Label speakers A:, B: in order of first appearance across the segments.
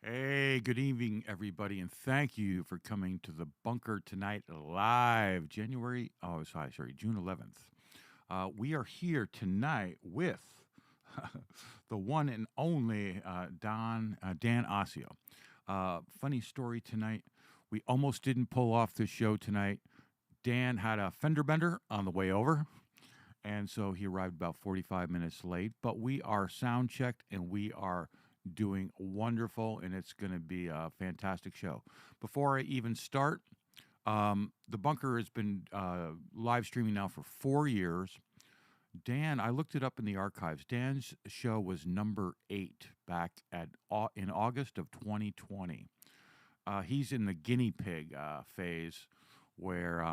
A: Hey, good evening, everybody, and thank you for coming to the bunker tonight live, June 11th. We are here tonight with the one and only Dan Asio. Funny story tonight. We almost didn't pull off the show tonight. Dan had a fender bender on the way over, and so he arrived about 45 minutes late. But we are sound checked, and we are doing wonderful, and it's going to be a fantastic show. Before I even start, the bunker has been live streaming now for 4 years. Dan, I looked it up in the archives. Dan's show was number 8 back in August of 2020. He's in the guinea pig phase, where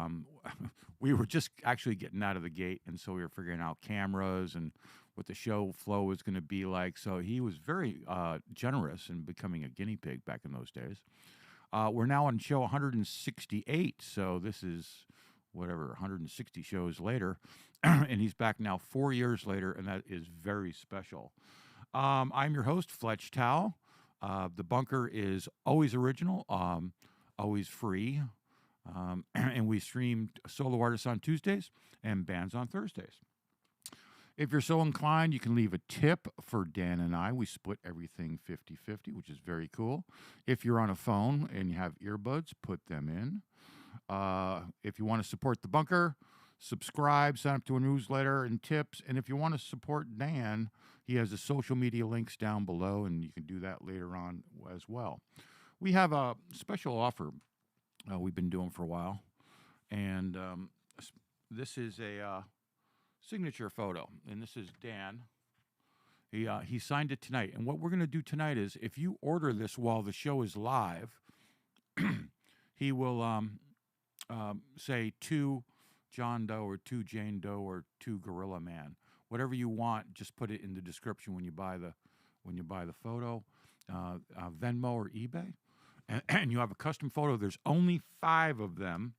A: we were just actually getting out of the gate, and so we were figuring out cameras and what the show flow was going to be like. So he was very generous in becoming a guinea pig back in those days. We're now on show 168, so this is 160 shows later, and he's back now 4 years later, and that is very special. I'm your host, Fletch Tao. The bunker is always original, always free. And we stream solo artists on Tuesdays and bands on Thursdays. If you're so inclined, you can leave a tip for Dan and I. We split everything 50-50, which is very cool. If you're on a phone and you have earbuds, put them in. If you want to support the bunker, subscribe, sign up to a newsletter and tips. And if you want to support Dan, he has the social media links down below, and you can do that later on as well. We have a special offer we've been doing for a while, and this is a signature photo, and this is Dan. He signed it tonight, and what we're going to do tonight is, if you order this while the show is live, he will say to John Doe or to Jane Doe or to Gorilla Man, whatever you want. Just put it in the description when you buy the photo, Venmo or eBay. And you have a custom photo. There's only 5 of them,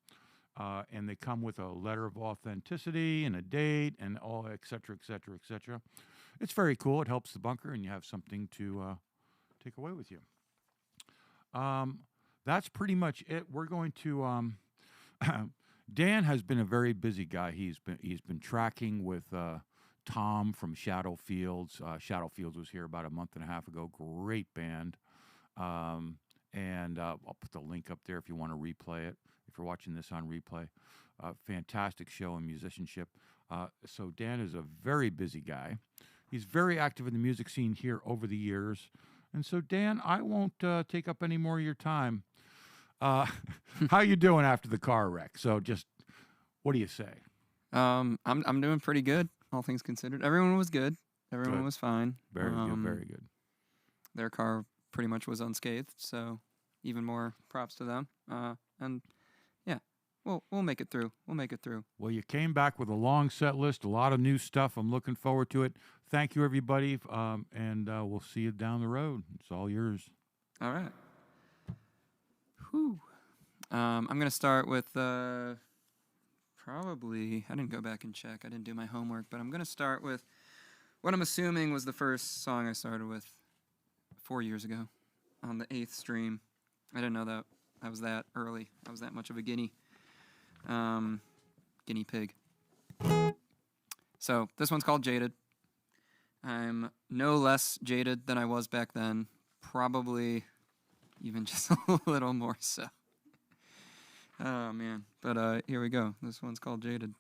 A: and they come with a letter of authenticity and a date and all, et cetera, et cetera, et cetera. It's very cool. It helps the bunker, and you have something to take away with you. That's pretty much it. We're going to. Dan has been a very busy guy. He's been tracking with Tom from Shadow Fields. Shadow Fields was here about a month and a half ago. Great band. And I'll put the link up there if you want to replay it, if you're watching this on replay. Fantastic show and musicianship. So Dan is a very busy guy. He's very active in the music scene here over the years. And so, Dan, I won't take up any more of your time. How you doing after the car wreck? So just, what do you say?
B: I'm doing pretty good, all things considered. Everyone was good. Everyone
A: Good.
B: was fine.
A: Very good, very good.
B: Their car pretty much was unscathed, so even more props to them. And yeah, we'll make it through. We'll make it through.
A: Well, you came back with a long set list, a lot of new stuff. I'm looking forward to it. Thank you, everybody, and we'll see you down the road. It's all yours.
B: All right. Whew. I'm going to start with probably, I didn't go back and check. I didn't do my homework, but I'm going to start with what I'm assuming was the first song I started with 4 years ago on the 8th stream. I didn't know that I was that early. I was that much of a guinea pig. So this one's called Jaded. I'm no less jaded than I was back then. Probably even just a little more so. Oh, man. But here we go. This one's called Jaded.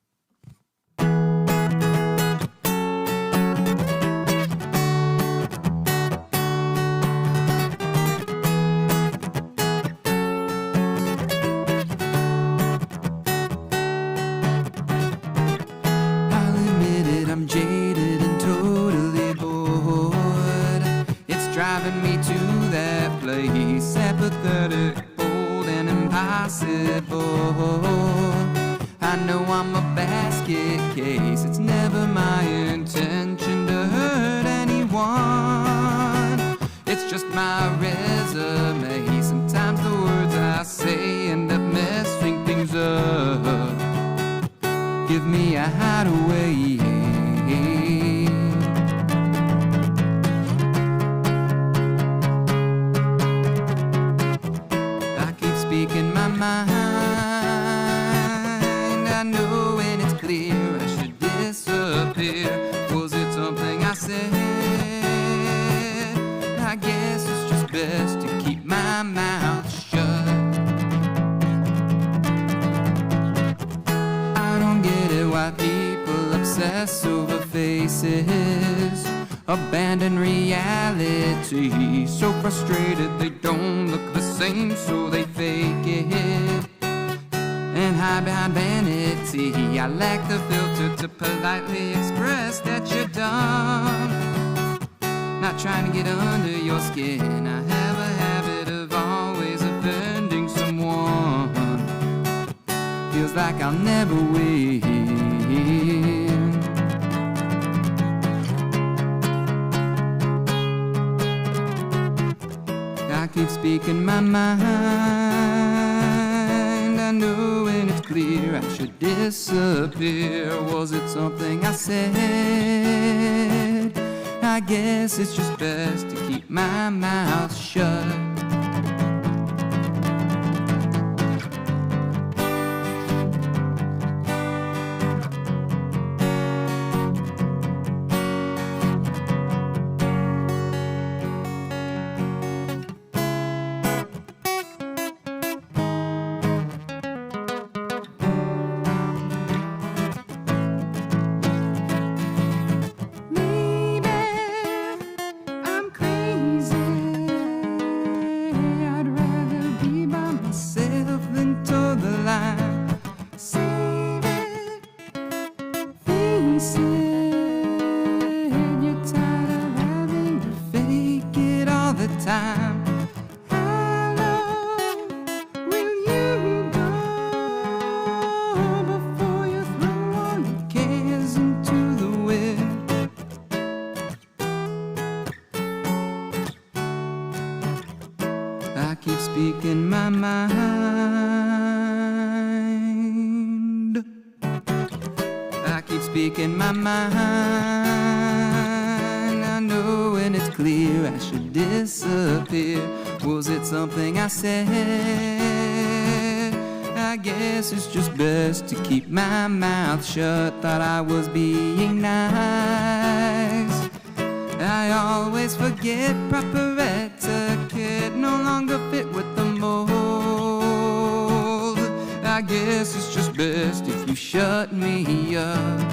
B: I'm jaded and totally bored. It's driving me to that place, apathetic, bold, and impossible. I know I'm a basket case. It's never my intention to hurt anyone. It's just my resume. Sometimes the words I say end up messing things up. Give me a hideaway. mind. I know when it's clear I should disappear. Was it something I said? I guess it's just best to keep my mouth shut. I don't get it why people obsess over faces, abandon reality. So frustrated they don't look the same, so they fake it and hide behind vanity. I lack the filter to politely express that you're dumb, not trying to get under your skin. I have a habit of always offending someone. Feels like I'll never win. I keep speaking my mind. I know when it's clear I should disappear. Was it something I said? I guess it's just best to keep my mouth shut. Speaking my mind. I keep speaking my mind. I know when it's clear I should disappear. Was it something I said? I guess it's just best to keep my mouth shut. Thought I was being nice. I always forget proper etiquette. No longer fit with the mold. I guess it's just best if you shut me up.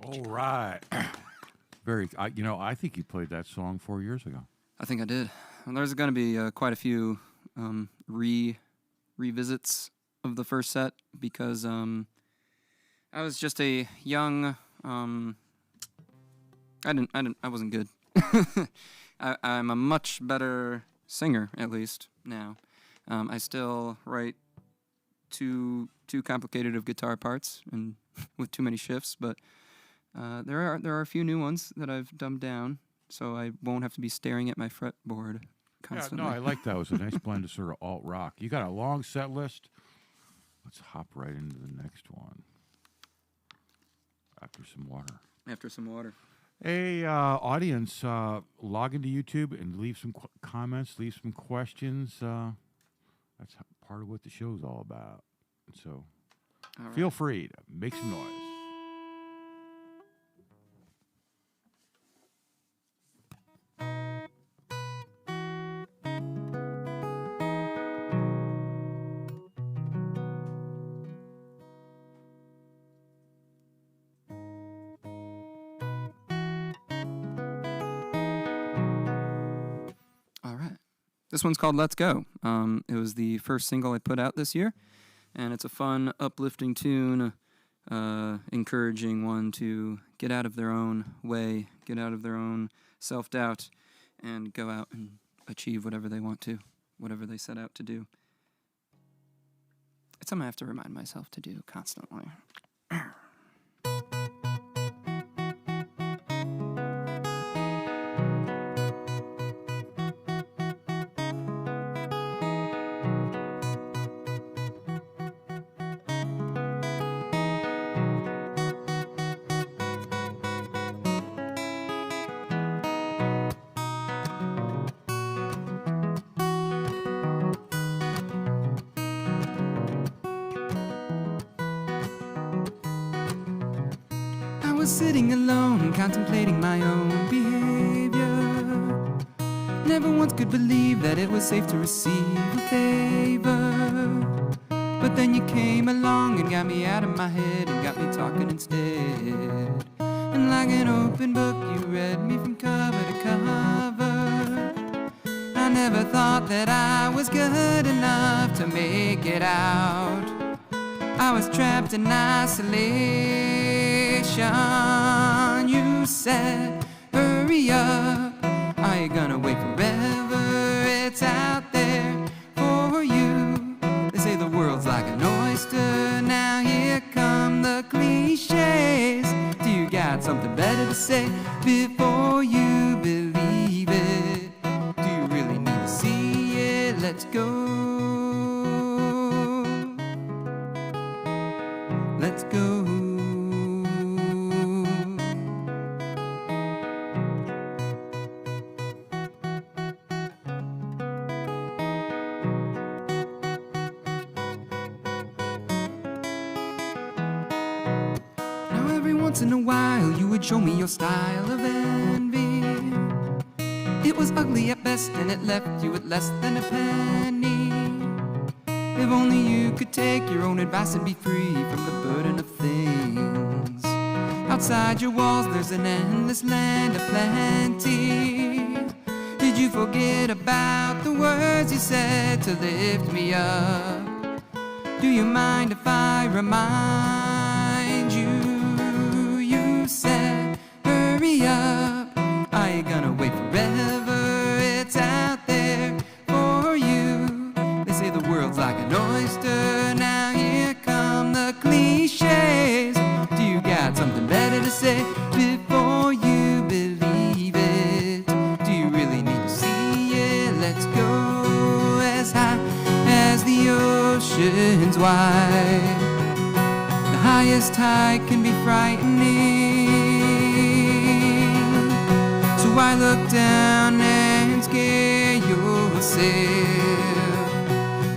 A: All right. I think you played that song 4 years ago.
B: I think I did. Well, there's going to be quite a few revisits of the first set because I was just a young. I wasn't good. I'm a much better singer, at least now. I still write too complicated of guitar parts and with too many shifts, but there are a few new ones that I've dumbed down, so I won't have to be staring at my fretboard constantly.
A: Yeah, no, I like that. It was a nice blend of sort of alt rock. You got a long set list. Let's hop right into the next one. After some water.
B: After some water.
A: Hey, audience, log into YouTube and leave some comments, leave some questions. That's part of what the show's all about. And so feel free to make some noise.
B: This one's called Let's Go. It was the first single I put out this year, and it's a fun, uplifting tune, encouraging one to get out of their own way, get out of their own self-doubt, and go out and achieve whatever they want to, whatever they set out to do. It's something I have to remind myself to do constantly. I was sitting alone, contemplating my own behavior. Never once could believe that it was safe to receive a favor. But then you came along and got me out of my head and got me talking instead. And like an open book, you read me from cover to cover. I never thought that I was good enough to make it out. I was trapped in isolation. You said, hurry up. Are you gonna wait forever? It's out there for you. They say the world's like an oyster. Now here come the cliches. Do you got something better to say before you believe it? Do you really need to see it? Let's go. Let's go. Now every once in a while you would show me your style of envy. It was ugly at best and it left you with less than a penny. If only you could take your own advice and be free from the burden of things. Outside your walls there's an endless land of plenty. Did you forget about the words you said to lift me up? Do you mind if I remind you? You said, hurry up. Are you gonna wait forever? It's out there for you. They say the world's like an oyster. Now here come the cliches. Do you got something better to say before you believe it? Do you really need to see it? Let's go as high as the ocean's wide. The highest height can be frightening. So why look down and scare yourself?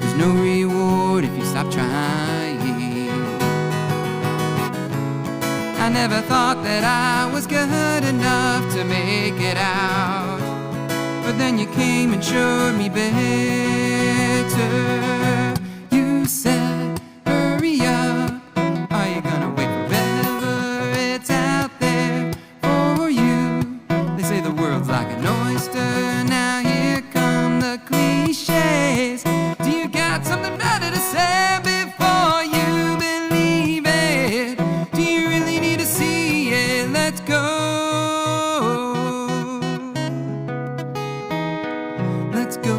B: There's no reward if you stop trying. I never thought that I was good enough to make it out. But then you came and showed me better. You said, hurry up. Are you gonna wait forever? It's out there for you. They say the world's like an oyster. Now here come the cliches. Do you got something better to say before you believe it? Do you really need to see it? Let's go. Let's go.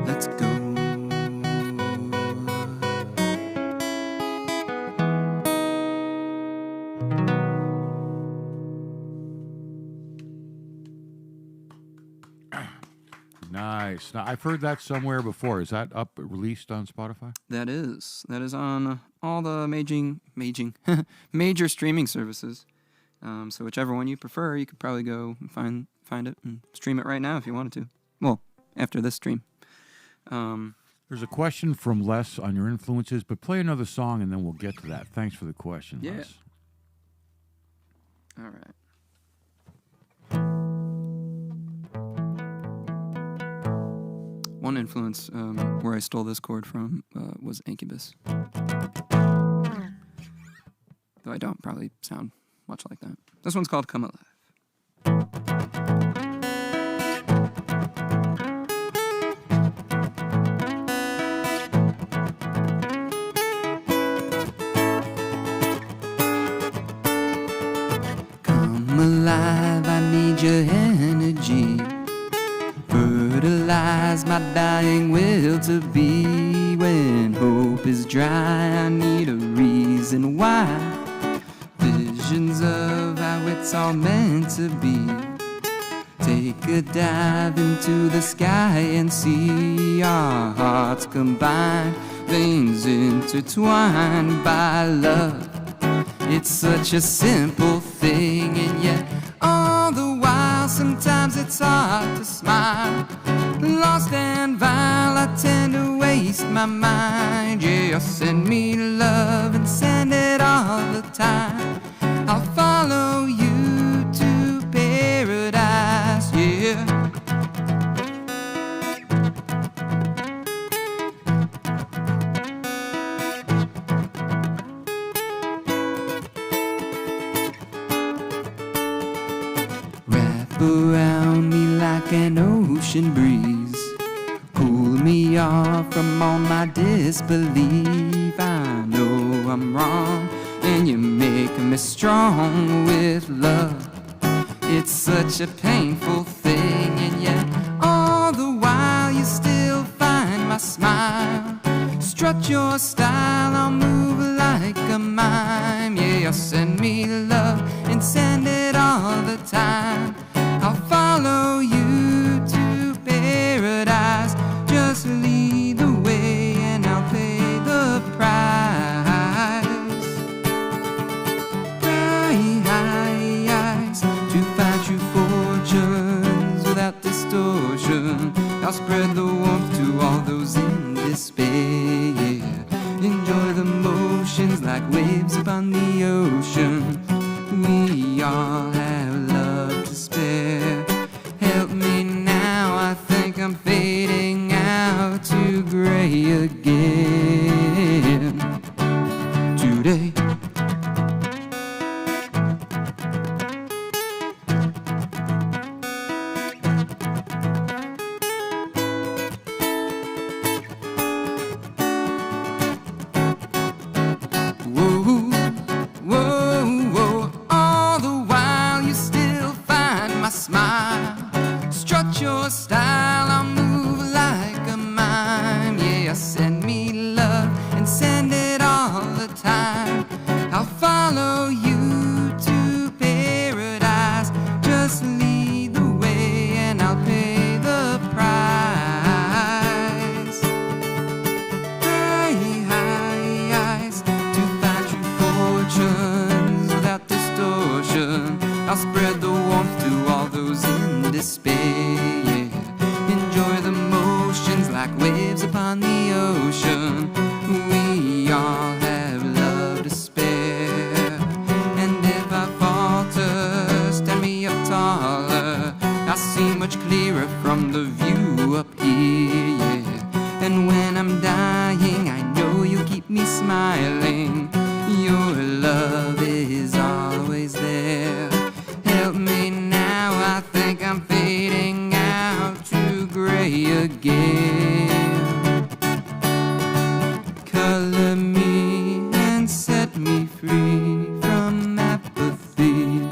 B: Let's go.
A: Nice. Now, I've heard that somewhere before. Is that up released on Spotify?
B: That is on all the major streaming services. So whichever one you prefer, you could probably go and find it and stream it right now if you wanted to. Well, after this stream.
A: There's a question from Les on your influences, but play another song and then we'll get to that. Thanks for the question,
B: Yeah.
A: Les.
B: All right. One influence where I stole this chord from was Incubus. Though I don't probably sound much like that. This one's called Come Alive. Come alive. to be. When hope is dry, I need a reason why. Visions of how it's all meant to be. Take a dive into the sky and see our hearts combine, veins intertwined by love. It's such a simple thing, and yet all the while sometimes it's hard to smile. Lost and vile, I tend to waste my mind. Yeah, send me love and send it all the time. I'll follow you to paradise, yeah. Wrap around me like an ocean breeze. Pull me off from all my disbelief. I know I'm wrong, and you make me strong with love. It's such a painful thing, and yet all the while you still find my smile. Strut your style, I'll move like a mime. Yeah, send me love and send it all the time. I'll follow you to paradise. Just lead the way and I'll pay the price. Price to find true fortunes without distortion. I'll spread the warmth to all those in despair. Enjoy the motions like waves upon the ocean. We all have love to spare. Help me now, I think I'm fading out to gray again today. I'll spread the warmth to all those in despair. Yeah. Enjoy the motions like waves upon the ocean. We all have love to spare. And if I falter, stand me up taller. I see much clearer from the view up here. Yeah. And when I'm dying, I know you'll keep me smiling. Your love is always there. Help me now, I think I'm fading out to gray again. Color me and set me free from apathy.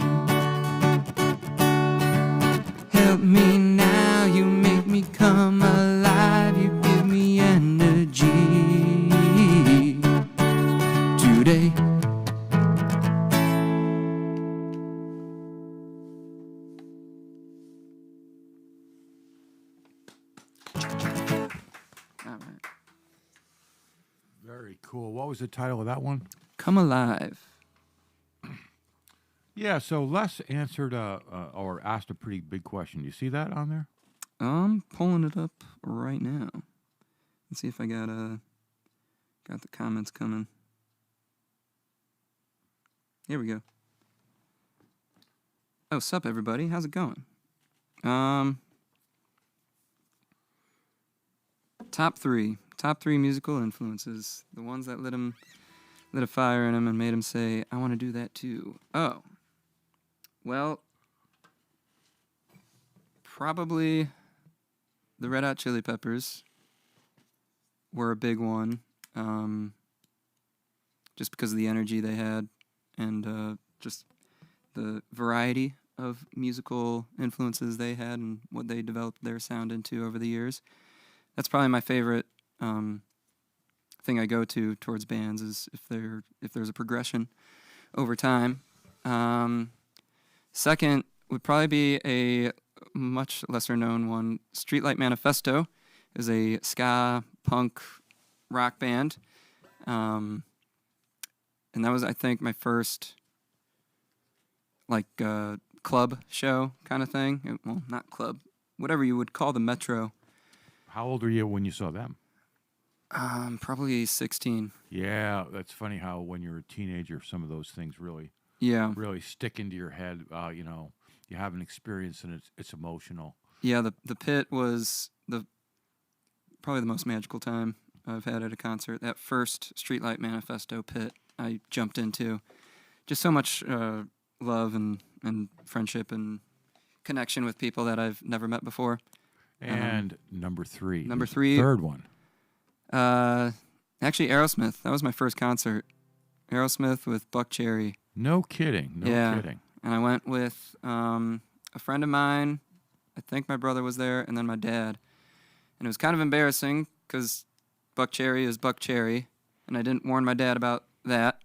B: Help me now, you make me come alive. You give me energy today.
A: Very cool. What was the title of that one?
B: Come Alive.
A: Yeah, so Les answered or asked a pretty big question. You see that on there?
B: I'm pulling it up right now. Let's see if I got the comments coming. Here we go. Oh, sup everybody? How's it going? Top three musical influences. The ones that lit a fire in him and made him say, I want to do that too. Oh. Well, probably the Red Hot Chili Peppers were a big one, just because of the energy they had and just the variety of musical influences they had and what they developed their sound into over the years. That's probably my favorite thing I go to towards bands is if there's a progression over time. Second would probably be a much lesser known one. Streetlight Manifesto is a ska punk rock band, and that was, I think, my first club show kind of thing. Well, not club, whatever you would call the Metro.
A: How old were you when you saw them?
B: Probably 16.
A: Yeah, that's funny how when you're a teenager, some of those things really stick into your head. You have an experience and it's emotional.
B: Yeah, the pit was probably the most magical time I've had at a concert. That first Streetlight Manifesto pit I jumped into. Just so much love and friendship and connection with people that I've never met before.
A: And number three.
B: Third
A: one.
B: Actually, Aerosmith. That was my first concert. Aerosmith with Buck Cherry.
A: No kidding. No kidding.
B: And I went with a friend of mine. I think my brother was there, and then my dad. And it was kind of embarrassing because Buck Cherry is Buck Cherry, and I didn't warn my dad about that.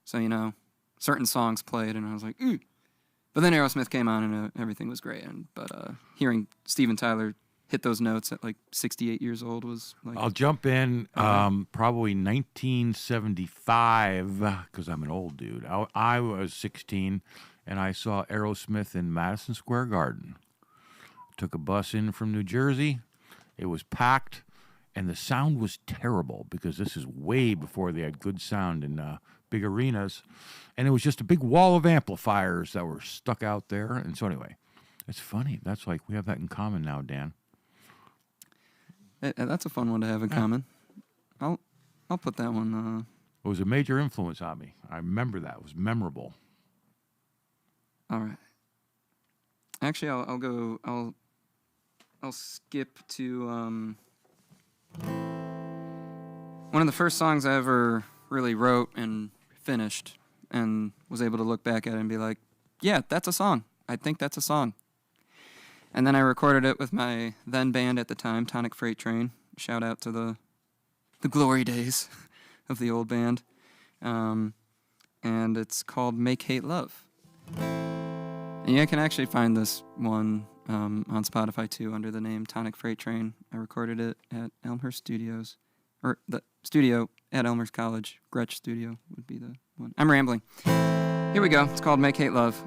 B: So, certain songs played, and I was like, ooh. But then Aerosmith came on, and everything was great. But hearing Steven Tyler hit those notes at like 68 years old was like...
A: I'll jump in. Probably 1975, because I'm an old dude. I was 16, and I saw Aerosmith in Madison Square Garden. Took a bus in from New Jersey. It was packed, and the sound was terrible because this is way before they had good sound in big arenas. And it was just a big wall of amplifiers that were stuck out there. And so anyway, it's funny. That's like, we have that in common now, Dan.
B: That's a fun one to have in common. I'll put that one.
A: It was a major influence on me. I remember that. It was memorable.
B: All right. Actually, I'll go. I'll skip to one of the first songs I ever really wrote and finished, and was able to look back at it and be like, "Yeah, that's a song. I think that's a song." And then I recorded it with my then band at the time, Tonic Freight Train. Shout out to the glory days of the old band. And it's called Make Hate Love. And you can actually find this one on Spotify too under the name Tonic Freight Train. I recorded it at Elmhurst Studios, or the studio at Elmhurst College. Gretsch Studio would be the one. I'm rambling. Here we go. It's called Make Hate Love.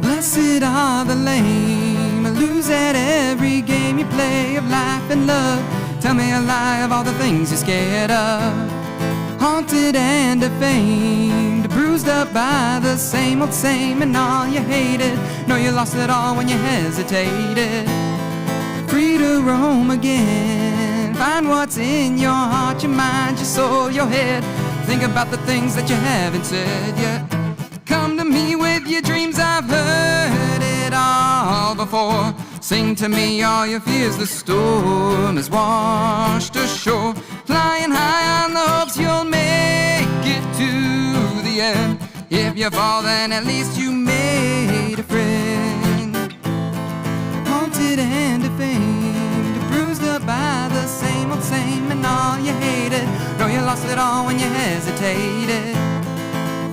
B: Blessed are the lame, lose at every game you play of life and love. Tell me a lie of all the things you're scared of. Haunted and defamed, bruised up by the same old same, and all you hated. Know you lost it all when you hesitated. Free to roam again, find what's in your heart, your mind, your soul, your head. Think about the things that you haven't said yet. Come to me with your dreams, I've heard it all before. Sing to me all your fears, the storm is washed ashore. Flying high on the hopes you'll make it to the end. If you fall, then at least you made a friend. Haunted and defamed, bruised up by the same old same, and all you hated. Know you lost it all when you hesitated.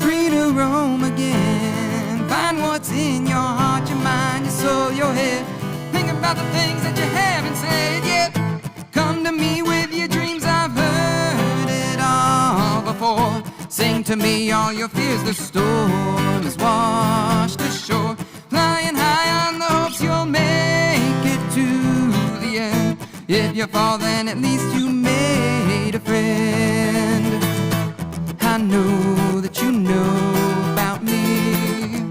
B: Free to roam again, find what's in your heart, your mind, your soul, your head. Think about the things that you haven't said yet. Come to me with your dreams, I've heard it all before. Sing to me all your fears, the storm is washed ashore. Flying high on the hopes you'll make it to the end. If you fall, then at least you made a friend. I know that you know about me.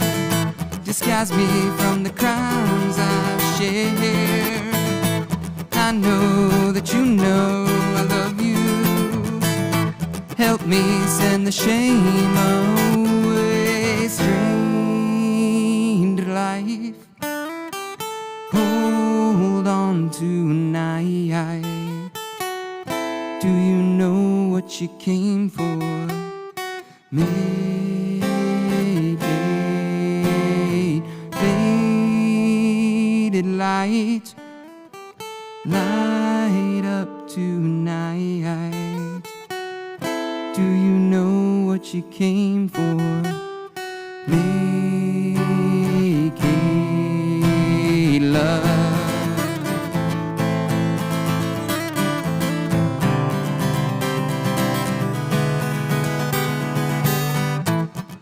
B: Disguise me from the crimes I've shared. I know that you know I love you. Help me send the shame away. Strained life what you came for. Make it faded light, light up tonight. Do you know what you came for? Make it love.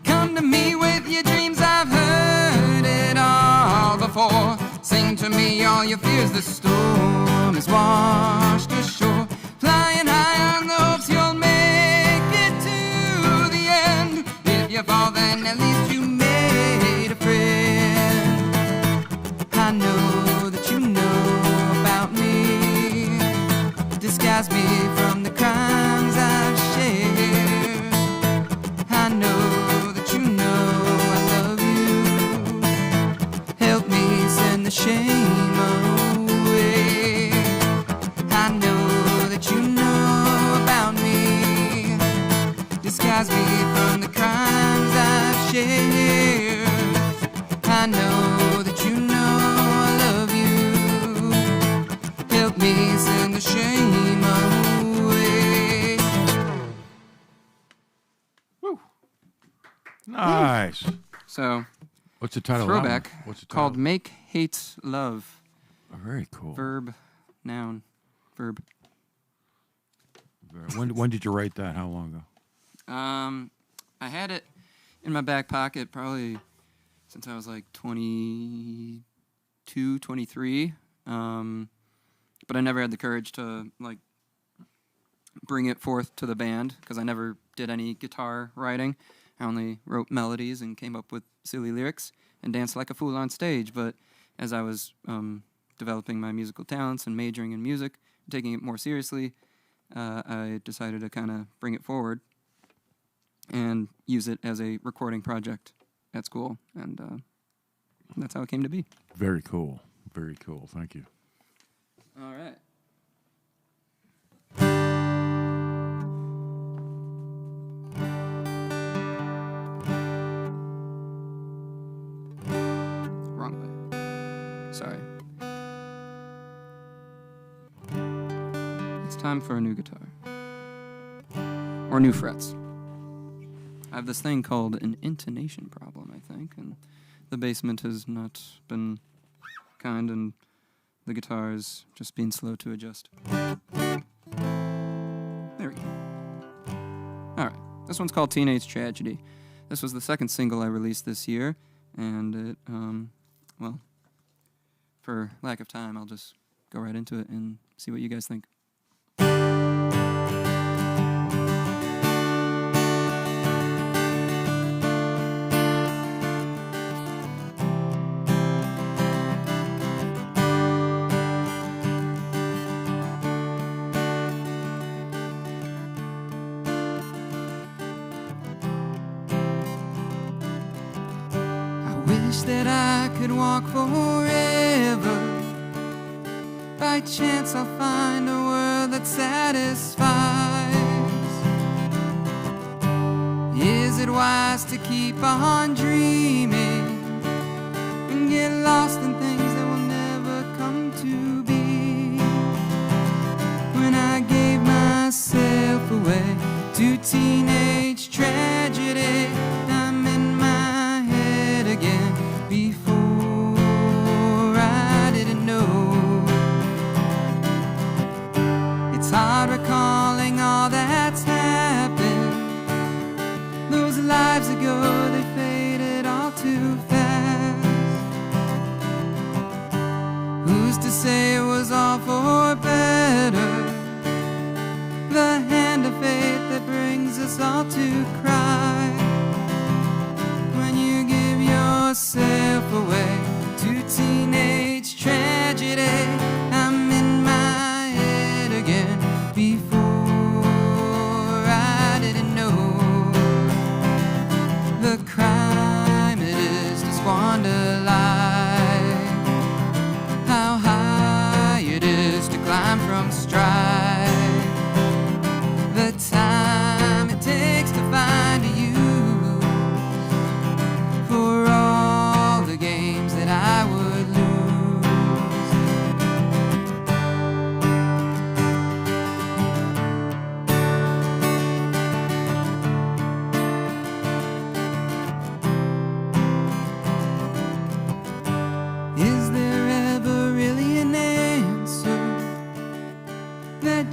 B: Come to me with your dreams, I've heard it all before. Sing to me all your fears, the storm is washed ashore. Flying high on the hopes you'll make it to the end. If you fall, then at least you made a friend. I know that you know about me. Disguise me from the crimes I've shared. I know that you know I love you. Help me send the shame away. I know that you know about me. Disguise me from the crimes I've shared. I know that you know I love you. Help me send the shame away.
A: Woo. Nice.
B: So,
A: What's the title? of that one?
B: throwback
A: What's the title?
B: called Make Hate Love.
A: Oh, very cool.
B: Verb, noun, verb.
A: When did you write that? How long ago?
B: I had it in my back pocket probably since I was like 22, 23. But I never had the courage to like bring it forth to the band because I never did any guitar writing. I only wrote melodies and came up with silly lyrics and danced like a fool on stage. But as I was developing my musical talents and majoring in music, taking it more seriously, I decided to kind of bring it forward and use it as a recording project at school. And that's how it came to be.
A: Very cool. Very cool. Thank you.
B: All right. Wrong way. Sorry. It's time for a new guitar. Or new frets. I have this thing called an intonation problem, I think, and the basement has not been kind, and the guitar is just being slow to adjust. There we go. All right. This one's called Teenage Tragedy. This was the second single I released this year, and it, well, for lack of time, I'll just go right into it and see what you guys think. Wish that I could walk forever. By chance I'll find a world that satisfies. Is it wise to keep on dreaming and get lost in things that will never come to be? When I gave myself away to teenage tragedy, I'm in my head again. Before I didn't know. It's hard recalling all that's happened. Those lives ago, they faded all too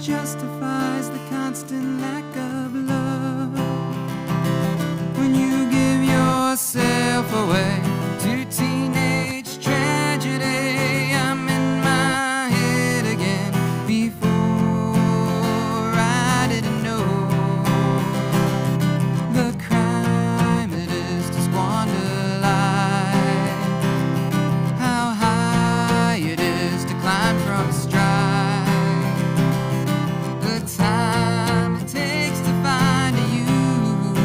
B: justifies the constant lack of love. When you give yourself away to teenage tragedy, I'm in my head again before I didn't know the crime it is to squander life, how high it is to climb from strife, the time it takes to find a use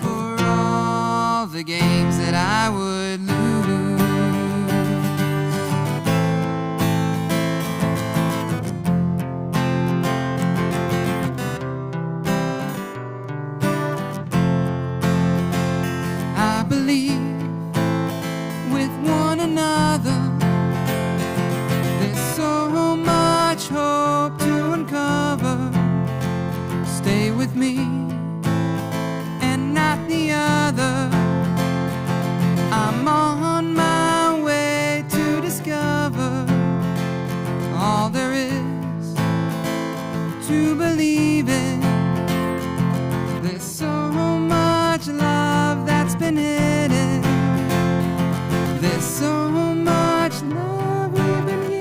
B: for all the games that I would lose. I believe with one another there's so much hope to uncover. Stay with me and not the other. I'm on my way to discover all there is to believe in. There's so much love that's been hidden. There's so much love we've been given.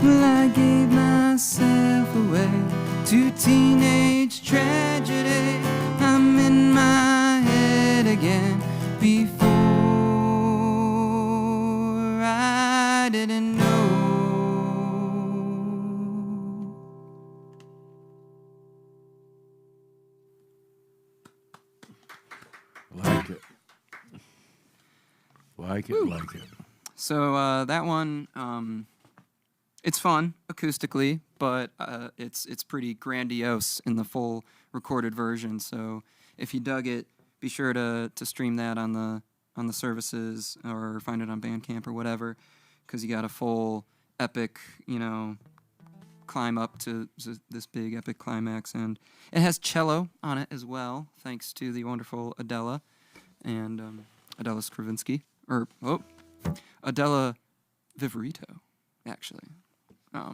B: Well, I gave myself away to teenage tragedy. I'm in my head again before I didn't know.
A: Like it. Like it, like it.
B: So that one, it's fun acoustically, but it's pretty grandiose in the full recorded version. So if you dug it, be sure to stream that on the services or find it on Bandcamp or whatever, because you got a full epic, climb up to this big epic climax, and it has cello on it as well, thanks to the wonderful Adela and Adela Stravinsky, Adela Viverito, actually.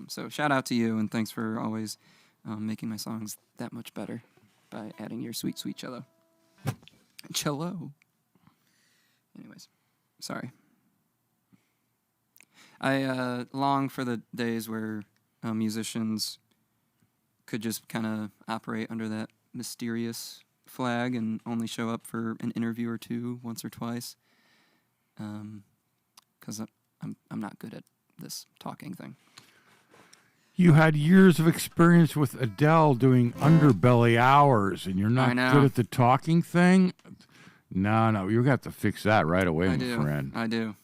B: So shout out to you, and thanks for always making my songs that much better by adding your sweet, sweet cello. Cello. Anyways, sorry. I long for the days where musicians could just kind of operate under that mysterious flag and only show up for an interview or two once or twice, because I'm not good at this talking thing.
A: You had years of experience with Adele doing underbelly hours, and you're not good at the talking thing? No, you're going to have to fix that right away, my friend.
B: I do.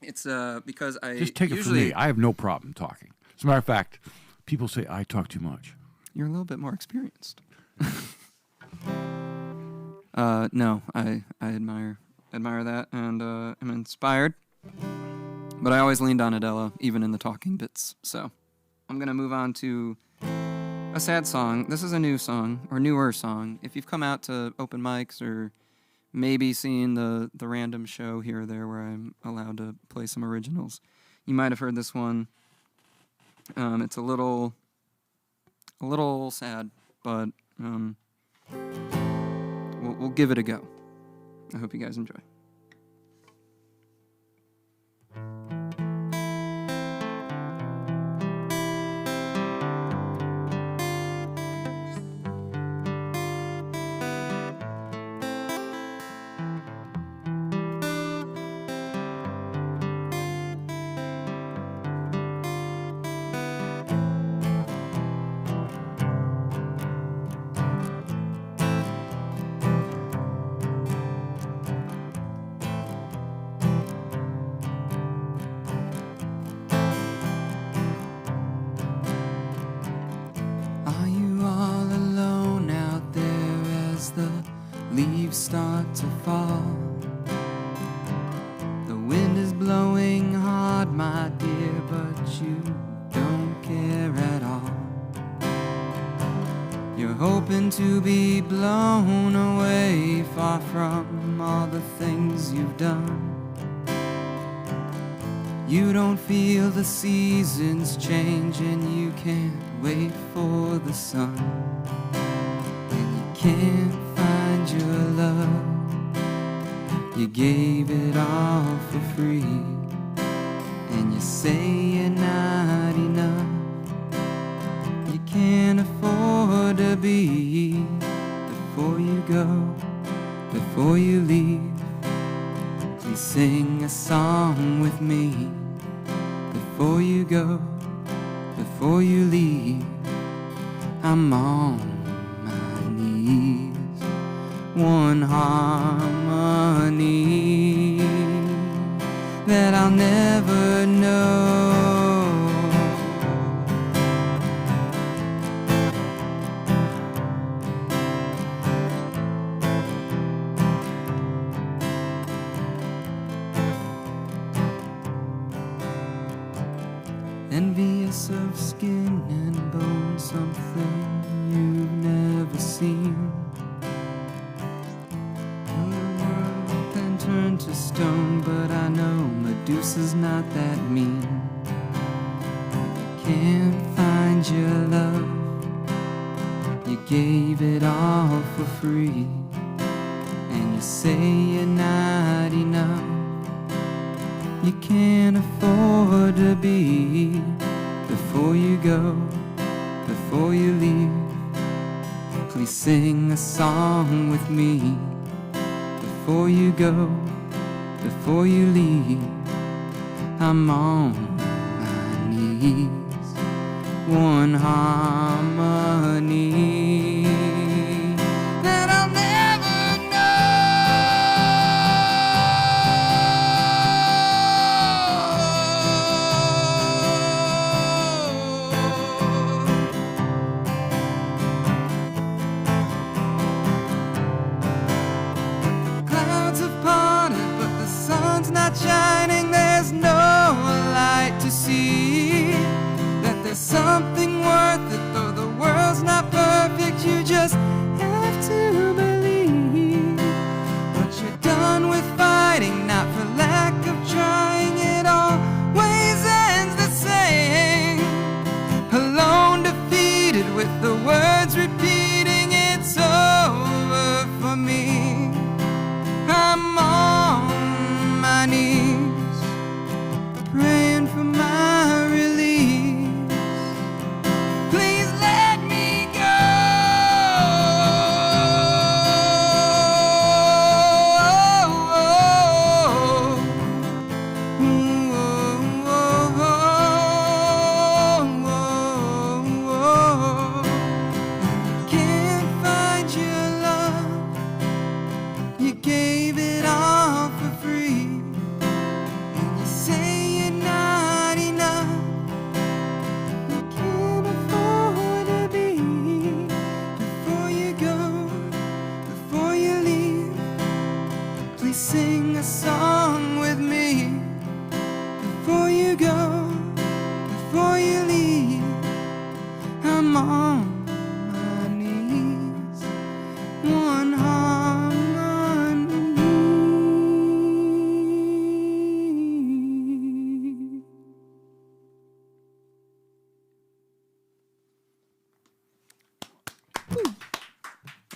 B: It's because I
A: just take it from me. I have no problem talking. As a matter of fact, people say I talk too much.
B: You're a little bit more experienced. No, I admire that, and am inspired. But I always leaned on Adela, even in the talking bits. So I'm going to move on to a sad song. This is a new song, or newer song. If you've come out to open mics or maybe seen the random show here or there where I'm allowed to play some originals, you might have heard this one. It's a little sad, but we'll give it a go. I hope you guys enjoy. leaves start to fall. The wind is blowing hard, my dear, but you don't care at all. You're hoping to be blown away, far from all the things you've done. You don't feel the seasons change, and you can't wait for the sun. And you can't find your love, you gave it all for free. And you say you're not enough, you can't afford to be. Before you go, before you leave, please sing a song with me. Before you go, before you leave, I'm on my knees. One harmony that I'll never know. Envious of skin and bone, something you've never seen. The world can turn to stone, but I know Medusa's not that mean. You can't find your love, you gave it all for free. And you say you're not enough, you can't afford to be. Before you go, before you leave, please sing a song with me. Before you go, before you leave, I'm on my knees. One harmony that I'll never know. Clouds have parted, but the sun's not shining. There's no light to see that there's something worth it, though the world's not perfect. You just have to believe. But you're done with fighting, not for lack of trying. It always ends the same. Alone, defeated, with the words repeating, it's over for me. I'm on my knees, praying for my release. Please let me go. Can't find your love, you gave it all for free. And you say you're not enough, you can't afford to be. Before you go, before you leave, please sing a song with me. Before you go, before you leave, I'm on my knees. One harmony.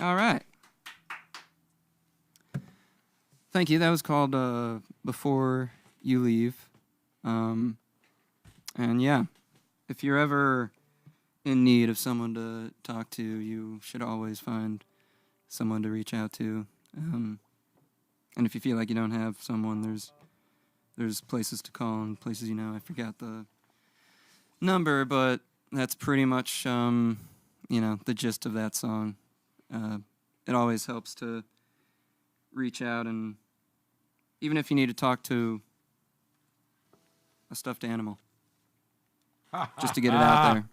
B: All right. Thank you. That was called Before You Leave. And yeah, if you're ever in need of someone to talk to, you should always find someone to reach out to. And if you feel like you don't have someone, there's places to call and places, I forgot the number, but that's pretty much, the gist of that song. It always helps to reach out, and even if you need to talk to a stuffed animal, just to get it out there.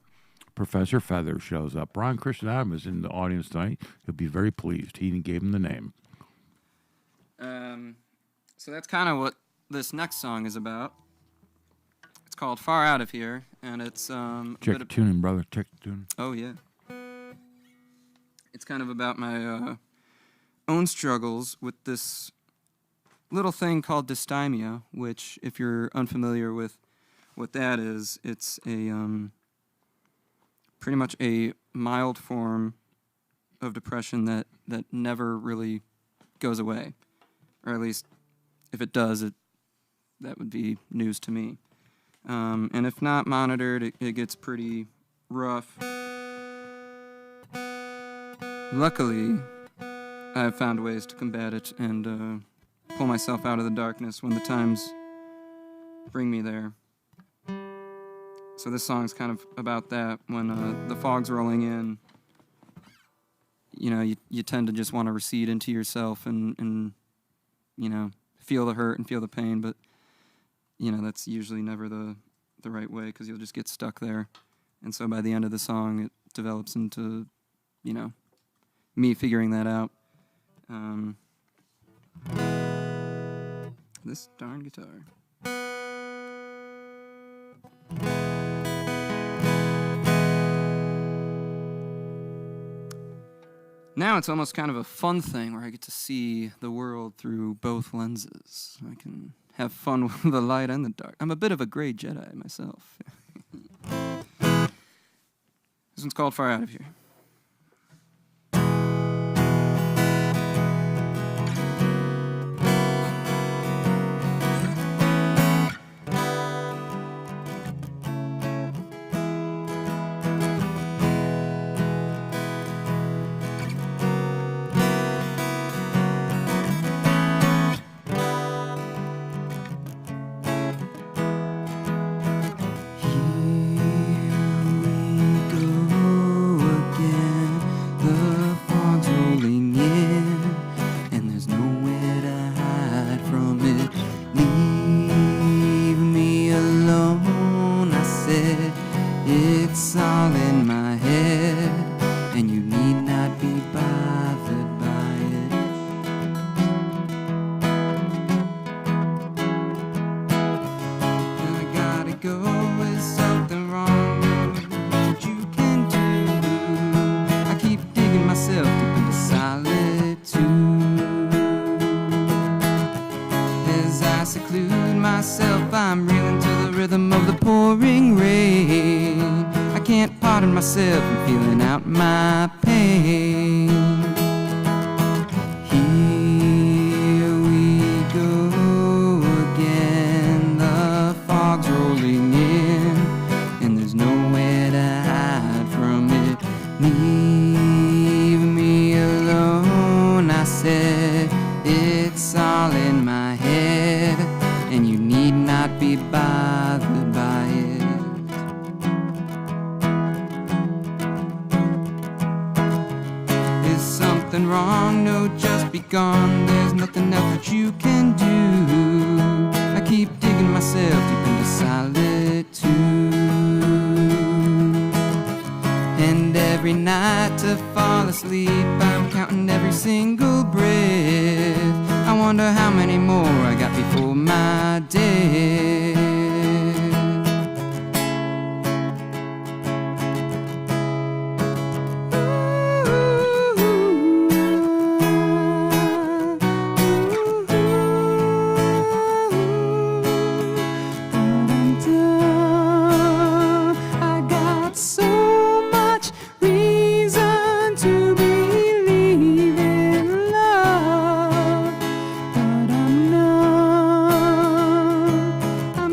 A: Professor Feather shows up. Brian Christian Adam is in the audience tonight. He'll be very pleased. He even gave him the name.
B: So that's kind of what this next song is about. It's called Far Out of Here, and it's
A: check the tuning, brother. Check the tuning.
B: Oh yeah. It's kind of about my own struggles with this little thing called dysthymia, which, if you're unfamiliar with what that is, it's a pretty much a mild form of depression that never really goes away, or at least if it does, that would be news to me. And if not monitored, it gets pretty rough. Luckily, I've found ways to combat it and pull myself out of the darkness when the times bring me there. So this song's kind of about that. When the fog's rolling in, you know, you tend to just want to recede into yourself and you know, feel the hurt and feel the pain, but you know, that's usually never the right way, because you'll just get stuck there. And so by the end of the song, it develops into, you know, me figuring that out. This darn guitar. Now it's almost kind of a fun thing where I get to see the world through both lenses. I can have fun with the light and the dark. I'm a bit of a gray Jedi myself. This one's called Far Out of Here. It's all in my head, and you need not be bothered by it. I gotta go, with something wrong that you can do. I keep digging myself deep into solitude. As I seclude myself, I'm reeling to the rhythm of the pouring rain. I can't pardon myself from feeling out my pain. Here we go again. The fog's rolling in, and there's nowhere to hide from it. Leave me alone, I said. It's all in my head, and you need not be bothered by it. Is something wrong? No, just be gone. There's nothing else that you can do. I keep digging myself deep into solitude. And every night to fall asleep, I'm counting every single breath. I wonder how many more I got before my death. I got so much reason to believe in love, but I'm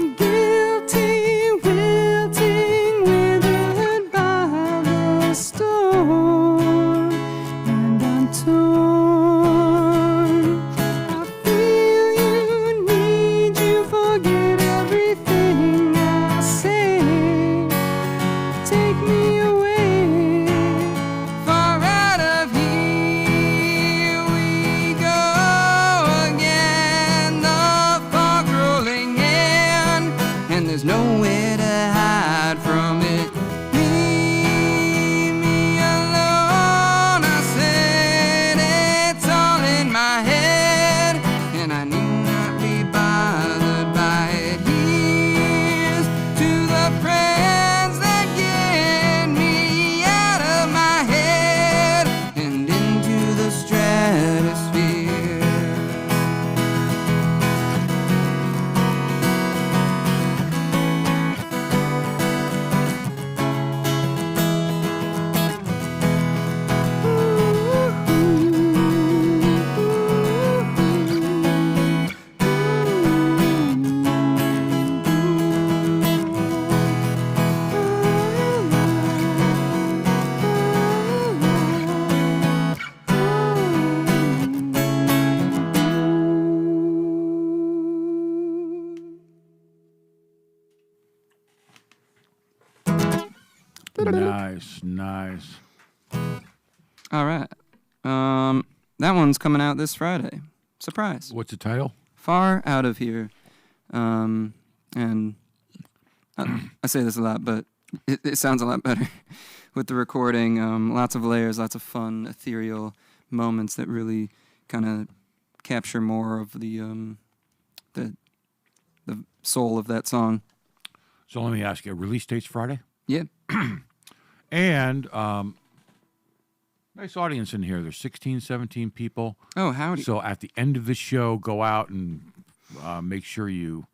A: Nice.
B: All right. That one's coming out this Friday. Surprise.
A: What's the title?
B: Far Out of Here. And I say this a lot, but it sounds a lot better with the recording. Lots of layers, lots of fun, ethereal moments that really kind of capture more of the soul of that song.
A: So let me ask you, release date's Friday?
B: Yeah.
A: And nice audience in here. There's 16, 17 people.
B: Oh, howdy.
A: So at the end of the show, go out and make sure you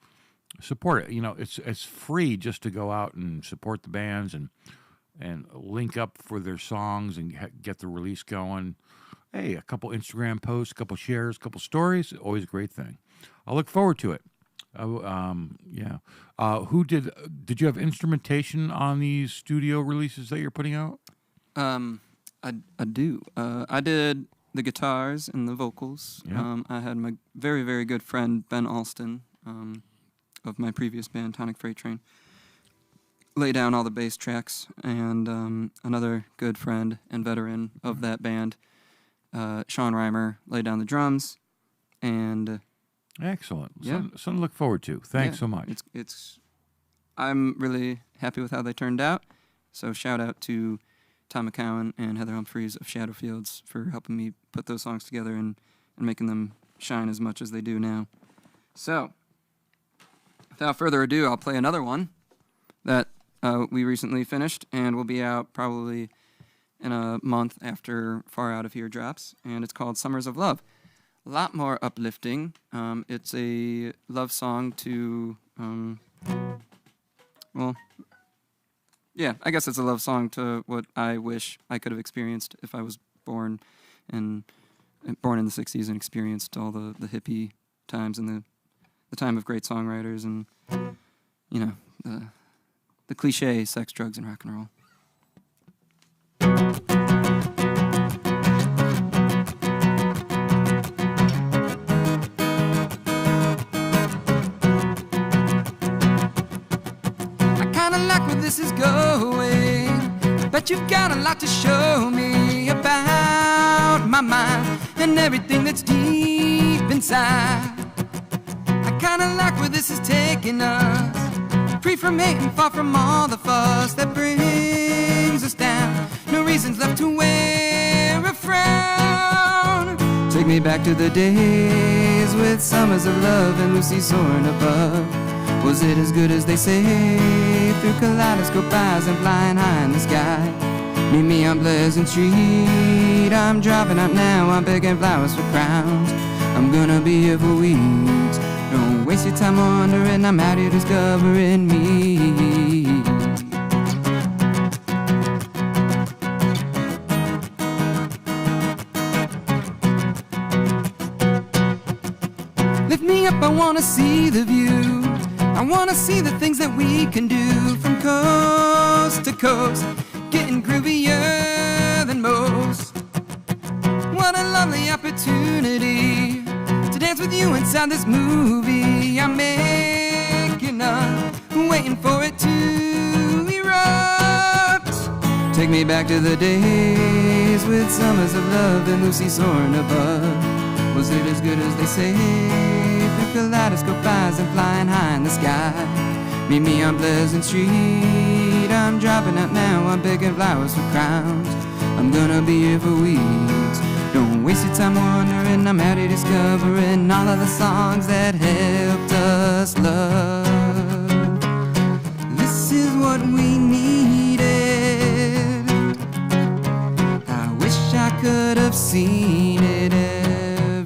A: support it. You know, it's free just to go out and support the bands and link up for their songs and get the release going. Hey, a couple Instagram posts, a couple shares, a couple stories, always a great thing. I look forward to it. Yeah. Who did you have instrumentation on these studio releases that you're putting out?
B: I do. I did the guitars and the vocals.
A: Yeah.
B: I had my very, very good friend Ben Alston of my previous band, Tonic Freight Train, lay down all the bass tracks, and another good friend and veteran of that band, Sean Reimer, laid down the drums, and
A: excellent.
B: Yeah.
A: Something to look forward to. Thanks so much.
B: I'm really happy with how they turned out. So shout out to Tom McCowan and Heather Humphreys of Shadowfields for helping me put those songs together and making them shine as much as they do now. So, without further ado, I'll play another one that we recently finished and will be out probably in a month after Far Out of Here drops, and it's called Summers of Love. A lot more uplifting. It's a love song to, I guess it's a love song to what I wish I could have experienced if I was born in the 60s and experienced all the hippie times and the time of great songwriters and, you know, the cliche sex, drugs, and rock and roll. This is going. I bet you've got a lot to show me about my mind and everything that's deep inside. I kinda like where this is taking us, free from hate and far from all the fuss that brings us down. No reasons left to wear a frown. Take me back to the days with summers of love and Lucy soaring above. Was it as good as they say? Through kaleidoscope eyes and flying high in the sky. Meet me on Pleasant Street. I'm dropping out now, I'm begging flowers for crowns. I'm gonna be here for weeks. Don't waste your time wondering, I'm out here discovering me. Lift me up, I wanna see the view. I wanna see the things that we can do from coast to coast, getting groovier than most. What a lovely opportunity to dance with you inside this movie I'm making up, waiting for it to erupt. Take me back to the days with summers of love and Lucy soaring above. Was it as good as they say? Kaleidoscope eyes and flying high in the sky. Meet me on Pleasant Street. I'm dropping out now, I'm begging flowers for crowns. I'm gonna be here for weeks. Don't waste your time wondering, I'm out here discovering all of the songs that helped us love. This is what we needed. I wish I could have seen it. Everyone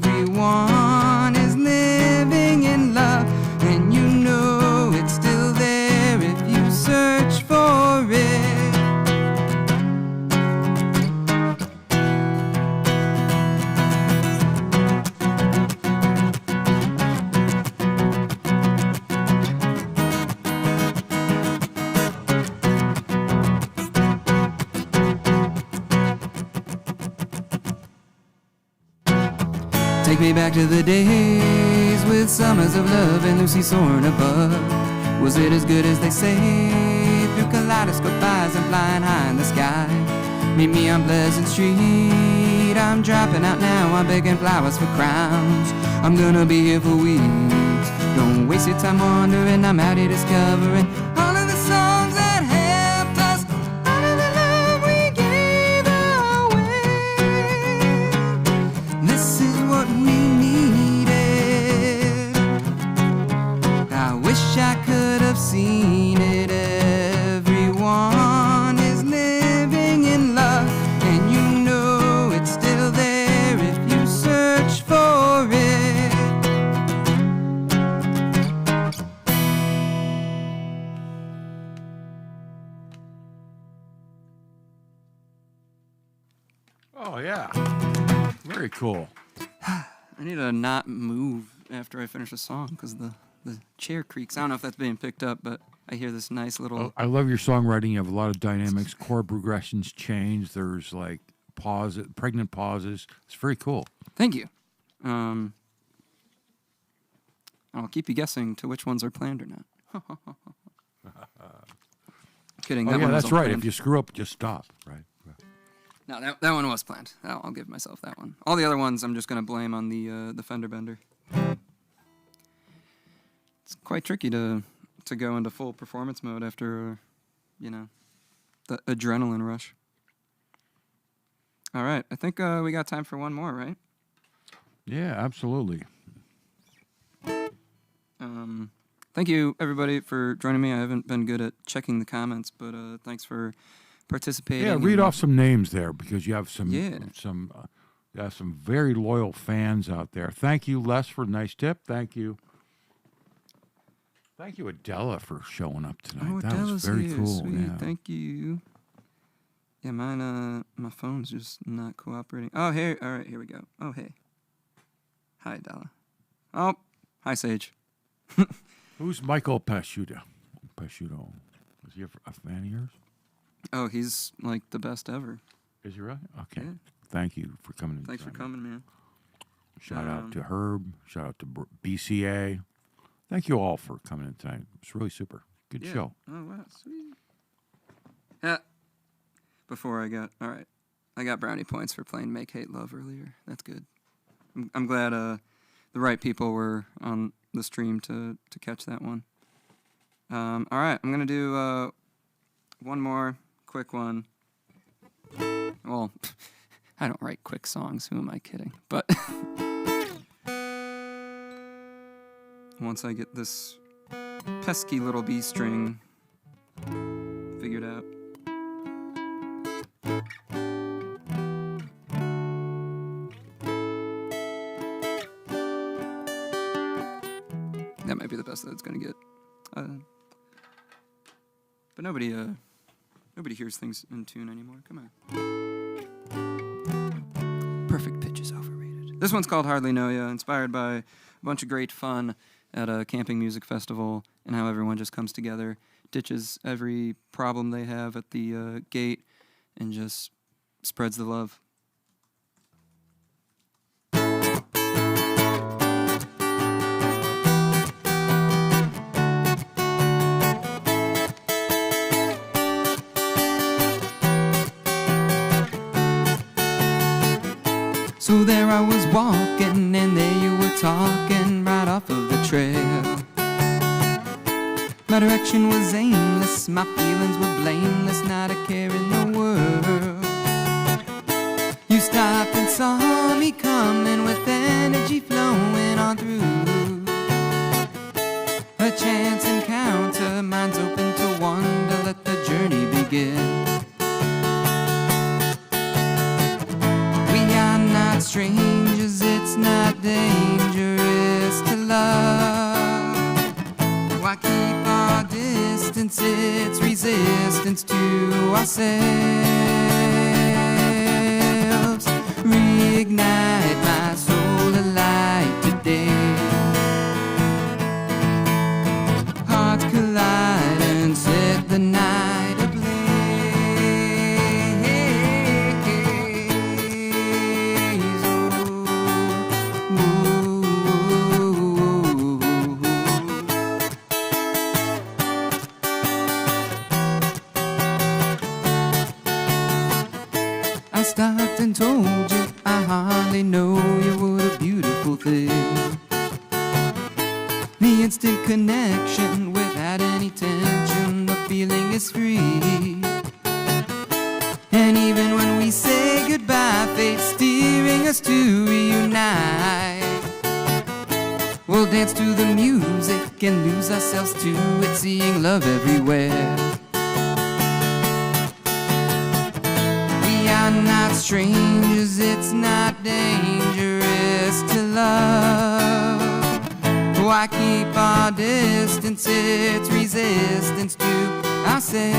B: is living in love, and you know it's still there if you search for it. Take me back to the days with summers of love and Lucy soaring above. Was it as good as they say? Through kaleidoscope eyes skies, I'm flying high in the sky. Meet me on Pleasant Street. I'm dropping out now, I'm begging flowers for crowns. I'm gonna be here for weeks. Don't waste your time wondering, I'm out here discovering all of the songs that helped us, all of the love we gave away. This is what we needed. I wish I could have seen it. Everyone is living in love, and you know it's still there if you search for it.
A: Oh, yeah. Very cool.
B: I need to not move after I finish a song because the chair creaks. I don't know if that's being picked up, but I hear this nice little...
A: Oh, I love your songwriting. You have a lot of dynamics. Chord progressions change. There's like pregnant pauses. It's very cool.
B: Thank you. I'll keep you guessing to which ones are planned or not. Kidding.
A: Oh,
B: That
A: yeah,
B: one
A: that's
B: wasn't
A: right.
B: planned.
A: If you screw up, just stop. Right.
B: No, that one was planned. I'll give myself that one. All the other ones I'm just going to blame on the fender bender. It's quite tricky to go into full performance mode after, the adrenaline rush. All right, I think we got time for one more, right?
A: Yeah, absolutely.
B: Thank you, everybody, for joining me. I haven't been good at checking the comments, but thanks for participating.
A: Yeah, read off some names there because you have some
B: Yeah.
A: some very loyal fans out there. Thank you, Les, for a nice tip. Thank you. Thank you, Adela, for showing up tonight.
B: Oh,
A: that
B: Adela's
A: was very
B: here.
A: cool.
B: Sweet.
A: Yeah.
B: Thank you. Yeah, mine, my phone's just not cooperating. Oh, here. All right, here we go. Oh, hey. Hi, Adela. Oh, hi, Sage.
A: Who's Michael Pasciuto? Is he a fan of yours?
B: Oh, he's like the best ever.
A: Is he really? Okay.
B: Yeah.
A: Thank you for coming.
B: Thanks for coming, man.
A: Shout out to Herb. Shout out to BCA. Thank you all for coming in tonight. It's really super. Good show.
B: Oh, wow, sweet. Yeah. All right. I got brownie points for playing Make Hate Love earlier. That's good. I'm glad the right people were on the stream to catch that one. All right, I'm going to do one more quick one. Well, I don't write quick songs. Who am I kidding? But once I get this pesky little B string figured out. That might be the best that it's going to get. But nobody hears things in tune anymore. Come on. Perfect pitch is overrated. This one's called Hardly Know Ya, inspired by a bunch of great fun at a camping music festival and how everyone just comes together, ditches every problem they have at the gate, and just spreads the love. So there I was walking, and there you were talking right off of the trail. My direction was aimless, my feelings were blameless, not a care in the world. You stopped and saw me coming with energy flowing on through. A chance encounter, minds open to wonder, let the journey begin. Strangers, it's not dangerous to love. Why keep our distance? It's resistance to ourselves. Reignite my soul alight today. Hearts collide and set the night ablaze. stopped and told you I hardly know you, what a beautiful thing. The instant connection without any tension, the feeling is free. And even when we say goodbye, fate's steering us to reunite. We'll dance to the music and lose ourselves to it, seeing love everywhere. We are not strangers, it's not dangerous to love. Why keep our distance? It's resistance to ourselves.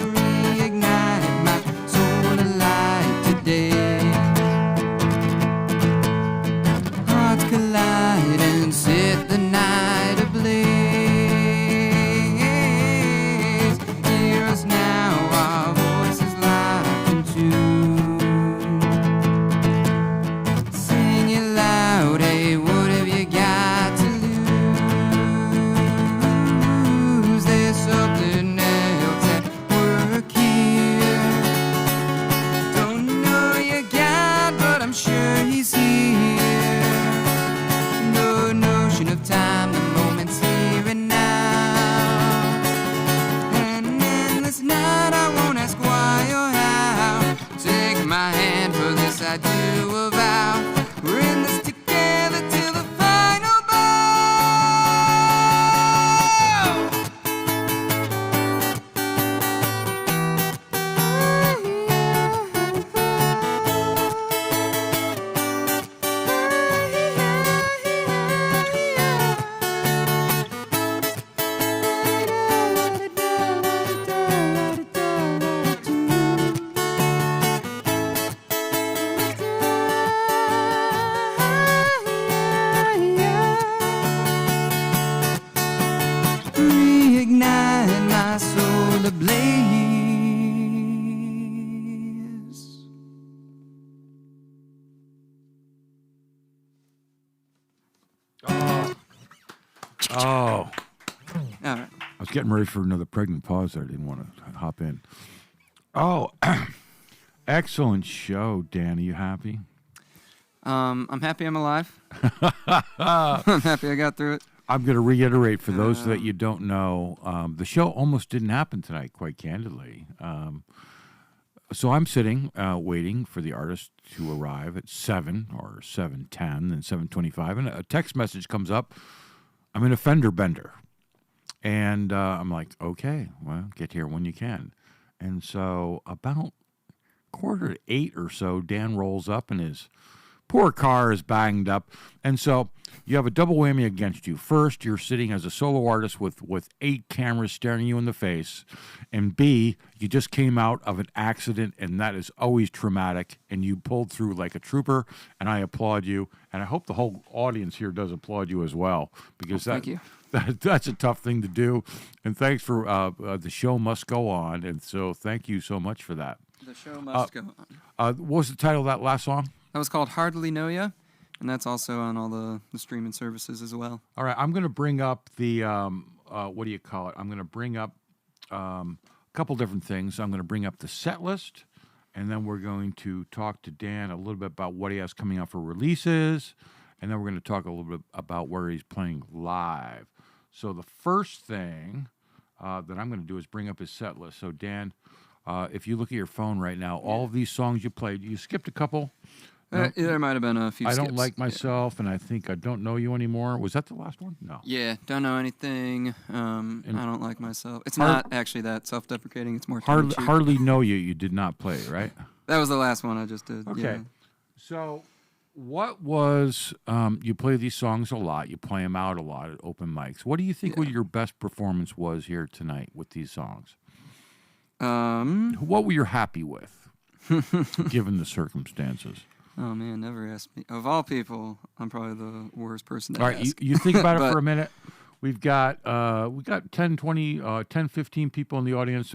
B: Reignite my soul alive today. Hearts collide and set the night ablaze. Hear us now, our voices locked in tune. Sing it loud, hey, what have you got to lose? There's something else at work here. Don't know your God, but I'm sure he's here. No notion of time, the moment's here and now. And in this night I won't ask why or how. Take my hand, for this I do a vow. We're in this together till the final bow. Reignite my soul ablaze.
A: Oh,
B: All right.
A: I was getting ready for another pregnant pause there. I didn't want to hop in. Oh, excellent show, Dan. Are you happy?
B: I'm happy I'm alive. I'm happy I got through it.
A: I'm going to reiterate for those that you don't know, the show almost didn't happen tonight, quite candidly. So I'm sitting, waiting for the artist to arrive at 7 or 7:10 and 7:25, and a text message comes up. I'm in a fender bender. And I'm like, okay, well, get here when you can. And so about 7:45 or so, Dan rolls up and his poor car is banged up. And so you have a double whammy against you. First, you're sitting as a solo artist with 8 cameras staring you in the face. And B, you just came out of an accident, and that is always traumatic. And you pulled through like a trooper, and I applaud you. And I hope the whole audience here does applaud you as well, because
B: Thank you.
A: That's a tough thing to do. And thanks for the show must go on. And so thank you so much for that.
B: The show must go on.
A: What was the title of that last song?
B: That was called Hardly Know Ya, and that's also on all the streaming services as well.
A: All right, I'm going to bring up the, what do you call it? I'm going to bring up a couple different things. I'm going to bring up the set list, and then we're going to talk to Dan a little bit about what he has coming out for releases, and then we're going to talk a little bit about where he's playing live. So the first thing that I'm going to do is bring up his set list. So Dan, if you look at your phone right now, all of these songs you played, you skipped a couple. No,
B: There might have been a few
A: I
B: skips.
A: Don't Like Myself, and I think I Don't Know You Anymore. Was that the last one? No.
B: Yeah, Don't Know Anything. I Don't Like Myself. It's
A: Hard-
B: not actually that self-deprecating. It's more
A: Hardly, Hardly Know You, you did not play, right?
B: That was the last one I just did.
A: Okay.
B: Yeah.
A: So what was, you play these songs a lot. You play them out a lot at open mics. What do you think your best performance was here tonight with these songs? What were you happy with, given the circumstances?
B: Oh, man, never ask me. Of all people, I'm probably the worst person to
A: All right,
B: ask.
A: you think about it for a minute. We've got 10, 20, 10, 15 people in the audience.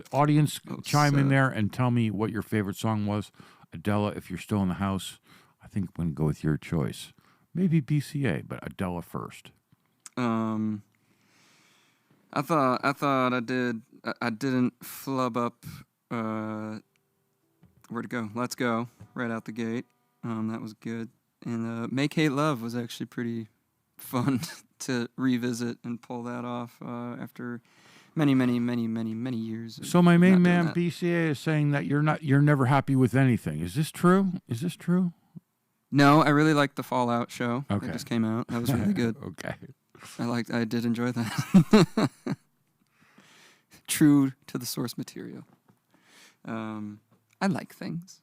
A: Chime in there and tell me what your favorite song was. Adela, if you're still in the house, I think I'm going to go with your choice. Maybe BCA, but Adela first.
B: I thought I didn't flub up Where to go? Let's Go, right out the gate. That was good. And Make Hate Love was actually pretty fun to revisit and pull that off after many years.
A: So my
B: of
A: main
B: not doing
A: man
B: that.
A: BCA is saying that you're never happy with anything. Is this true? Is this true?
B: No, I really liked the Fallout show.
A: Okay.
B: That just came out. That was really good.
A: Okay.
B: I did enjoy that. True to the source material. I like things.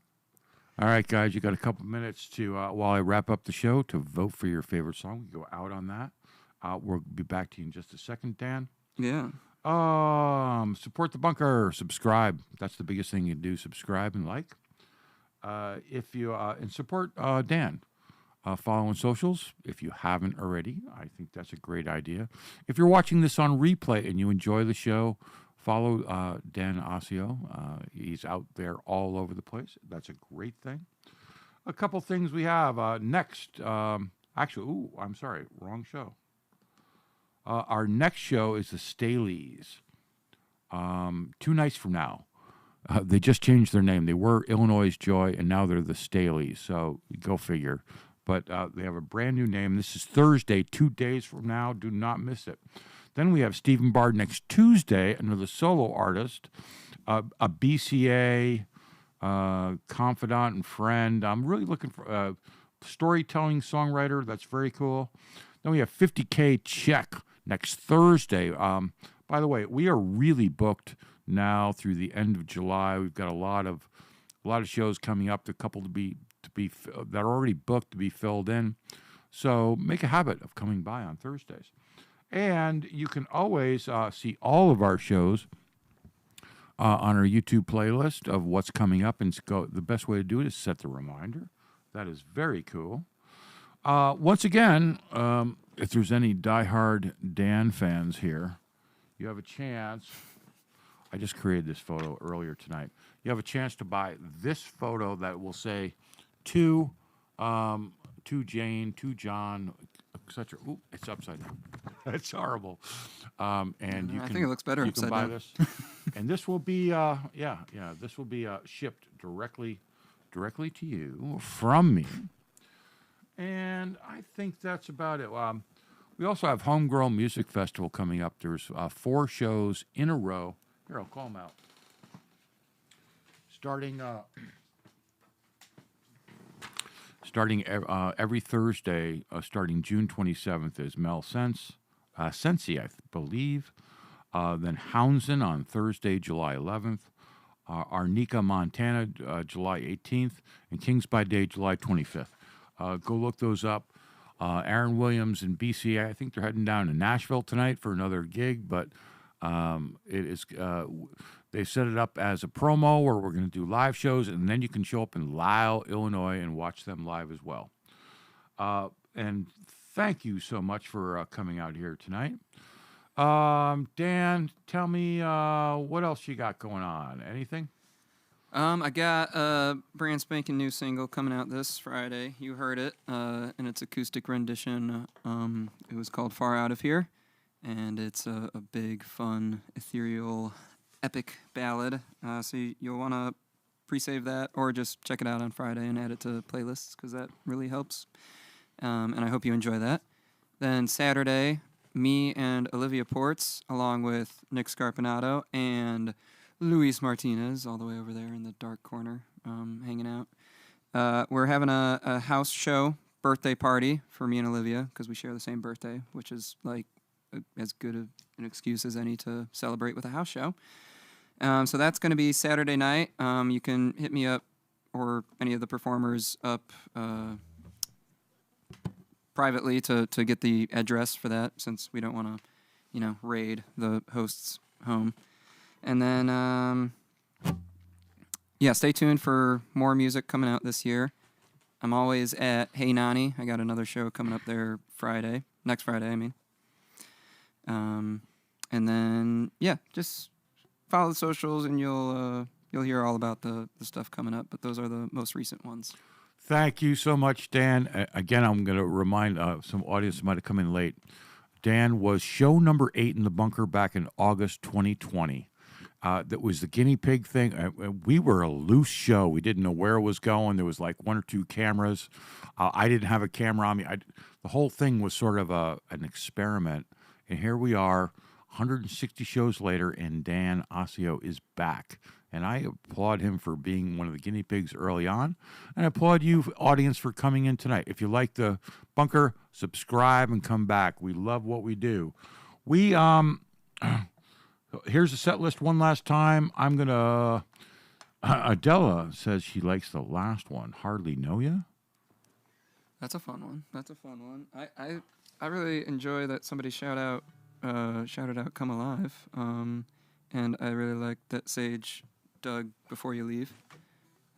A: All right, guys, you got a couple minutes to while I wrap up the show to vote for your favorite song. We go out on that. We'll be back to you in just a second, Dan.
B: Yeah.
A: Support the bunker. Subscribe. That's the biggest thing you can do. Subscribe and like. If you and support Dan. Follow on socials if you haven't already. I think that's a great idea. If you're watching this on replay and you enjoy the show, follow Dan Asio. He's out there all over the place. That's a great thing. A couple things we have next. Actually, I'm sorry, wrong show. Our next show is the Staleys. 2 nights from now. They just changed their name. They were Illinois' Joy, and now they're the Staleys. So go figure. But they have a brand new name. This is Thursday, 2 days from now. Do not miss it. Then we have Stephen Bard next Tuesday, another solo artist, a BCA confidant and friend. I'm really looking for a storytelling songwriter. That's very cool. Then we have 50K Check next Thursday. By the way, we are really booked now through the end of July. We've got a lot of shows coming up. A couple that are already booked to be filled in. So make a habit of coming by on Thursdays. And you can always see all of our shows on our YouTube playlist of what's coming up. And the best way to do it is set the reminder. That is very cool. Once again, if there's any diehard Dan fans here, you have a chance. I just created this photo earlier tonight. You have a chance to buy this photo that will say, to Jane, to John, etc. Ooh, it's upside down. It's horrible. And
B: I think it looks better upside down.
A: You can buy this, and this will be, this will be shipped directly to you from me. And I think that's about it. We also have Homegrown Music Festival coming up. There's 4 shows in a row. Here, I'll call them out. Starting every Thursday, starting June 27th, is Mel Sensi, I believe. Then Houndsden on Thursday, July 11th. Arnica, Montana, July 18th. And Kings by Day, July 25th. Go look those up. Aaron Williams and BCA, I think they're heading down to Nashville tonight for another gig, but it is... They set it up as a promo where we're going to do live shows, and then you can show up in Lisle, Illinois, and watch them live as well. And thank you so much for coming out here tonight. Dan, tell me what else you got going on. Anything?
B: I got a brand spanking new single coming out this Friday. You heard it, and it's acoustic rendition. It was called Far Out of Here, and it's a big, fun, ethereal, epic ballad. So you'll want to pre-save that or just check it out on Friday and add it to playlists because that really helps. And I hope you enjoy that. Then Saturday, me and Olivia Ports, along with Nick Scarpinato and Luis Martinez, all the way over there in the dark corner, hanging out. We're having a house show birthday party for me and Olivia because we share the same birthday, which is like as good an excuse as any to celebrate with a house show. So that's going to be Saturday night. You can hit me up or any of the performers up privately to get the address for that, since we don't want to, raid the host's home. And then, stay tuned for more music coming out this year. I'm always at Hey Nani. I got another show coming up there next Friday, I mean. And then, just follow the socials and you'll hear all about the stuff coming up. But those are the most recent ones.
A: Thank you so much, Dan. Again, I'm going to remind some audience who might have come in late. Dan was show number 8 in the bunker back in August 2020. that was the guinea pig thing. We were a loose show. We didn't know where it was going. There was like one or two cameras. I didn't have a camera on me. The whole thing was sort of an experiment. And here we are, 160 shows later, and Dan Asio is back. And I applaud him for being one of the guinea pigs early on. And I applaud you, audience, for coming in tonight. If you like the bunker, subscribe and come back. We love what we do. We here's the set list one last time. I'm gonna. Adela says she likes the last one. Hardly Know Ya.
B: That's a fun one. That's a fun one. I really enjoy that somebody shouted out "Come Alive," and I really like that Sage dug "Before You Leave."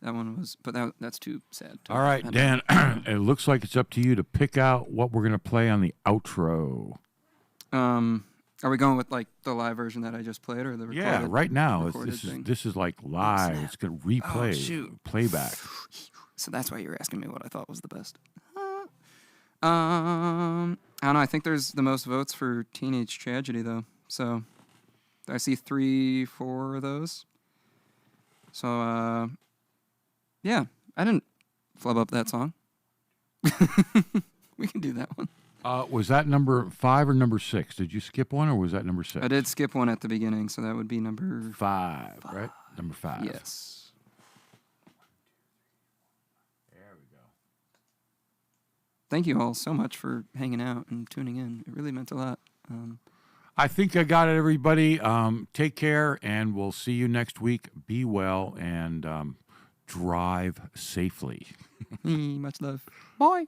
B: That one was, but that's too sad.
A: All right, Dan. It looks like it's up to you to pick out what we're gonna play on the outro.
B: Are we going with like the live version that I just played, or the recorded?
A: Yeah, right now
B: thing?
A: this is like live. It's gonna replay, playback.
B: So that's why you were asking me what I thought was the best. I don't know. I think there's the most votes for Teenage Tragedy, though. So I see 3, 4 of those. So, yeah, I didn't flub up that song. We can do that one.
A: Was that number 5 or number 6? Did you skip one, or was that number 6?
B: I did skip one at the beginning, so that would be number
A: 5, right? Number 5.
B: Yes.
A: There we go.
B: Thank you all so much for hanging out and tuning in. It really meant a lot.
A: I think I got it, everybody. Take care, and we'll see you next week. Be well, and drive safely.
B: Much love. Bye.